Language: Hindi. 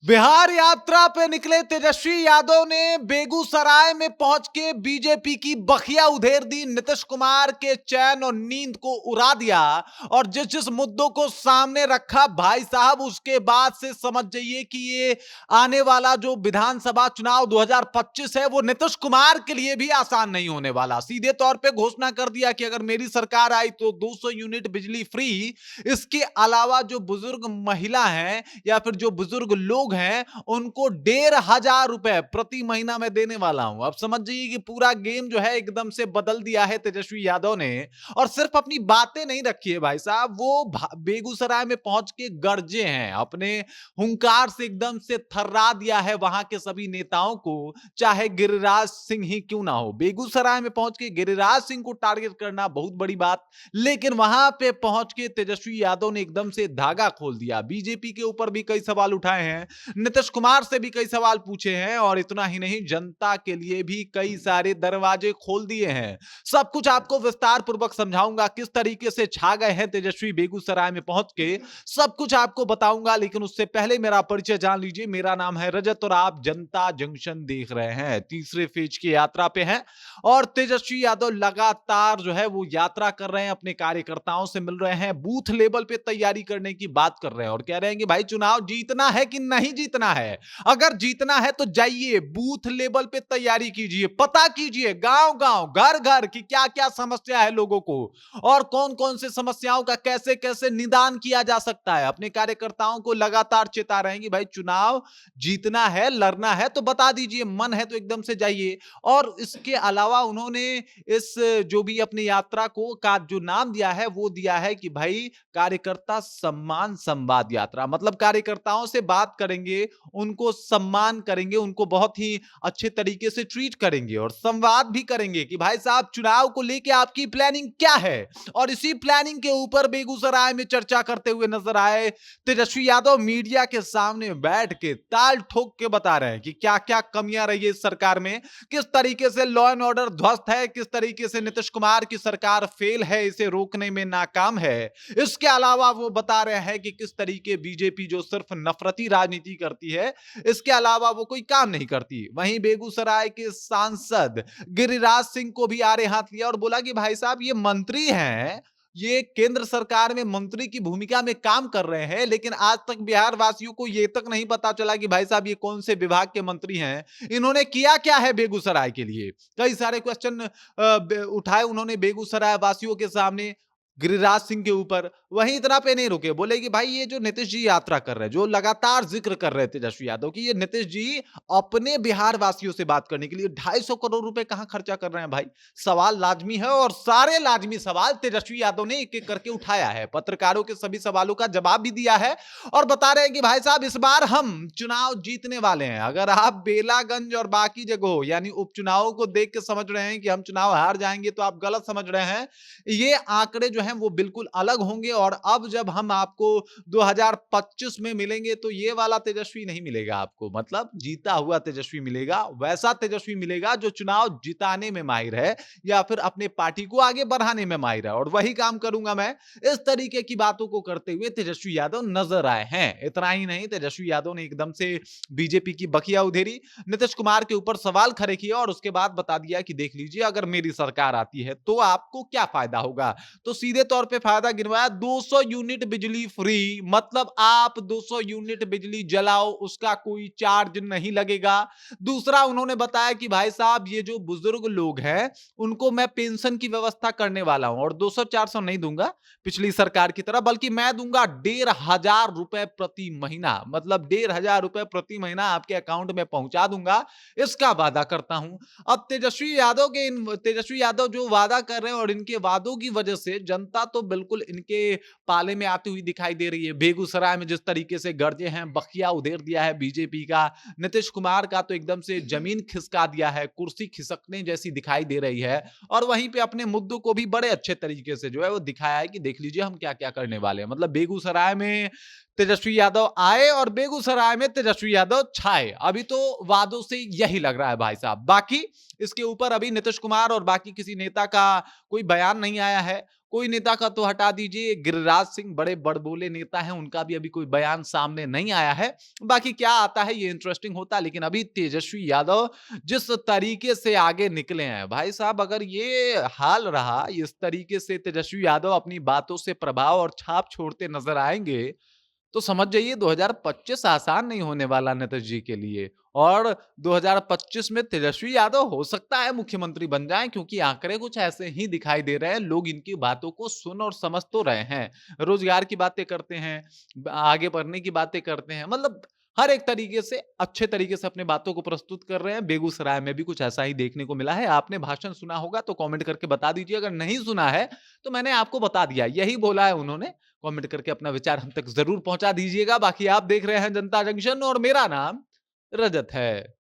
बिहार यात्रा पे निकले तेजस्वी यादव ने बेगूसराय में पहुंच के बीजेपी की बखिया उधेड़ दी। नीतीश कुमार के चैन और नींद को उड़ा दिया और जिस जिस मुद्दों को सामने रखा भाई साहब, उसके बाद से समझ जाइए कि ये आने वाला जो विधानसभा चुनाव 2025 है वो नीतीश कुमार के लिए भी आसान नहीं होने वाला। सीधे तौर पे घोषणा कर दिया कि अगर मेरी सरकार आई तो 200 यूनिट बिजली फ्री। इसके अलावा जो बुजुर्ग महिला हैं या फिर जो बुजुर्ग लोग हैं उनको 1,500 रुपए प्रति महीना में देने वाला हूं। अब समझ जाइए कि पूरा गेम जो है एकदम से बदल दिया है तेजस्वी यादव ने। और सिर्फ अपनी बातें नहीं रखी है भाई साहब, वो बेगूसराय में पहुंच के गरजे हैं, अपने हुंकार से एकदम से थर्रा दिया है वहां के सभी नेताओं को, चाहे गिरिराज सिंह ही क्यों ना हो। बेगूसराय में पहुंच के गिरिराज सिंह को टारगेट करना बहुत बड़ी बात, लेकिन वहां पे पहुंच के तेजस्वी यादव ने एकदम से धागा खोल दिया। बीजेपी के ऊपर भी कई सवाल उठाए हैं, नीतीश कुमार से भी कई सवाल पूछे हैं और इतना ही नहीं, जनता के लिए भी कई सारे दरवाजे खोल दिए हैं। सब कुछ आपको विस्तार पूर्वक समझाऊंगा, किस तरीके से छा गए हैं तेजस्वी बेगूसराय में पहुंच के, सब कुछ आपको बताऊंगा। लेकिन उससे पहले मेरा परिचय जान लीजिए। मेरा नाम है रजत और आप जनता जंक्शन देख रहे हैं। तीसरे फेज की यात्रा पे हैं और तेजस्वी यादव लगातार जो है वो यात्रा कर रहे हैं, अपने कार्यकर्ताओं से मिल रहे हैं, बूथ लेवल पे तैयारी करने की बात कर रहे हैं और कह रहे हैं कि भाई चुनाव जीतना है कि नहीं जीतना है। अगर जीतना है तो जाइए बूथ लेवल पे तैयारी कीजिए, पता कीजिए गांव गांव घर घर की क्या क्या समस्या है लोगों को और कौन कौन से समस्याओं का कैसे कैसे निदान किया जा सकता है। अपने कार्यकर्ताओं को लगातार चेता रहे हैं कि भाई चुनाव जीतना है, लड़ना है तो बता दीजिए, मन है तो एकदम से जाइए। और इसके अलावा उन्होंने इस जो भी अपनी यात्रा को का जो नाम दिया है वो दिया है कि भाई कार्यकर्ता सम्मान संवाद यात्रा, मतलब कार्यकर्ताओं से बात करेंगे, उनको सम्मान करेंगे, उनको बहुत ही अच्छे तरीके से ट्रीट करेंगे और संवाद भी करेंगे कि भाई साहब चुनाव को लेके आपकी प्लानिंग क्या है। और इसी प्लानिंग के ऊपर बेगूसराय में चर्चा करते हुए नजर आए तेजस्वी यादव। मीडिया के सामने बैठ के ताल ठोक के बता रहे हैं कि क्या क्या कमियां रही है इस सरकार में, किस तरीके से लॉ एंड ऑर्डर ध्वस्त है, किस तरीके से नीतीश कुमार की सरकार फेल है, इसे रोकने में नाकाम है। इसके अलावा वो बता रहे हैं कि किस तरीके बीजेपी जो सिर्फ नफरती राजनीति करती है, इसके अलावा वो कोई काम नहीं करती। वहीं बेगूसराय के सांसद गिरिराज सिंह को भी आड़े हाथ लिया और बोला कि भाई साहब ये मंत्री हैं, ये केंद्र सरकार में मंत्री की भूमिका में काम कर रहे हैं, लेकिन आज तक बिहार वासियों को ये तक नहीं पता चला कि भाई साहब ये कौन से विभाग के मंत्री हैं, इन्होंने किया क्या है बेगूसराय के लिए। कई सारे क्वेश्चन उठाए उन्होंने बेगूसराय वासियों के सामने गिरिराज सिंह के ऊपर। वहीं इतना पे नहीं रुके, बोले कि भाई ये जो नीतीश जी यात्रा कर रहे हैं, जो लगातार जिक्र कर रहे थे तेजस्वी यादव की, ये नीतीश जी अपने बिहार वासियों से बात करने के लिए 250 करोड़ रुपए कहां खर्चा कर रहे हैं भाई। सवाल लाजमी है और सारे लाजमी सवाल तेजस्वी यादव ने एक एक करके उठाया है, पत्रकारों के सभी सवालों का जवाब भी दिया है और बता रहे हैं कि भाई साहब इस बार हम चुनाव जीतने वाले हैं। अगर आप बेलागंज और बाकी जगहों यानी उपचुनावों को देख के समझ रहे हैं कि हम चुनाव हार जाएंगे तो आप गलत समझ रहे हैं। ये आंकड़े जो हैं वो बिल्कुल अलग होंगे और अब जब हम आपको 2025 में मिलेंगे तो ये वाला तेजस्वी नहीं मिलेगा आपको, मतलब जीता हुआ तेजस्वी मिलेगा, वैसा तेजस्वी मिलेगा जो चुनाव जिताने में माहिर है या फिर अपने पार्टी को आगे बढ़ाने में माहिर है। और वही काम करूंगा मैं, इस तरीके की बातों को करते हुए तेजस्वी यादव नजर आए हैं। इतना ही नहीं, तेजस्वी यादव ने एकदम से बीजेपी की बखिया उधेरी, नीतीश कुमार के ऊपर सवाल खड़े किए और उसके बाद बता दिया कि देख लीजिए अगर मेरी सरकार आती है तो आपको क्या फायदा होगा। तो सीधे तौर पे फायदा गिनवाया, 200 यूनिट बिजली फ्री, मतलब आप 200 यूनिट बिजली जलाओ उसका कोई चार्ज नहीं लगेगा। दूसरा उन्होंने बताया कि भाई साहब ये जो बुजुर्ग लोग हैं उनको मैं पेंशन की व्यवस्था करने वाला हूं और 200-400 नहीं दूंगा पिछली सरकार की तरह, बल्कि मैं दूंगा 1,500 रुपए प्रति महीना, मतलब 1,500 रुपए प्रति महीना आपके अकाउंट में पहुंचा दूंगा, इसका वादा करता हूं। अब तेजस्वी यादव जो वादा कर रहे हैं और इनके वादों की वजह से जनता तो बिल्कुल इनके पाले में आती हुई दिखाई दे रही है। बेगूसराय में जिस तरीके से गरजे हैं, बखिया उधेड़ दिया है बीजेपी का, नीतीश कुमार का तो एकदम से जमीन खिसका दिया है, कुर्सी खिसकने जैसी दिखाई दे रही है। और वहीं पे अपने मुद्दों को भी बड़े अच्छे तरीके से जो है वो दिखाया है कि देख लीजिए हम क्या क्या करने वाले हैं। मतलब बेगूसराय में तेजस्वी यादव आए और बेगूसराय में तेजस्वी यादव छाए। अभी तो वादों से यही लग रहा है भाई साहब। बाकी इसके ऊपर अभी नीतीश कुमार और बाकी किसी नेता का कोई बयान नहीं आया है, कोई नेता का तो हटा दीजिए, गिरिराज सिंह बड़े बड़बोले नेता हैं, उनका भी अभी कोई बयान सामने नहीं आया है। बाकी क्या आता है ये इंटरेस्टिंग होता, लेकिन अभी तेजस्वी यादव जिस तरीके से आगे निकले हैं, भाई साहब अगर ये हाल रहा, इस तरीके से तेजस्वी यादव अपनी बातों से प्रभाव और छाप छोड़ते नज़र आएँगे, तो समझ जाइए 2025 आसान नहीं होने वाला नीतीश जी के लिए। और 2025 में तेजस्वी यादव हो सकता है मुख्यमंत्री बन जाएँ, क्योंकि आंकड़े कुछ ऐसे ही दिखाई दे रहे हैं। लोग इनकी बातों को सुन और समझ तो रहे हैं। रोजगार की बातें करते हैं, आगे बढ़ने की बातें करते हैं, मतलब हर एक तरीके से अच्छे तरीके से अपनी बातों को प्रस्तुत कर रहे हैं। बेगूसराय में भी कुछ ऐसा ही देखने को मिला है। आपने भाषण सुना होगा तो कमेंट करके बता दीजिए, अगर नहीं सुना है तो मैंने आपको बता दिया, यही बोला है उन्होंने। कमेंट करके अपना विचार हम तक ज़रूर पहुँचा दीजिएगा। बाकी आप देख रहे हैं जनता जंक्शन और मेरा नाम रजत है।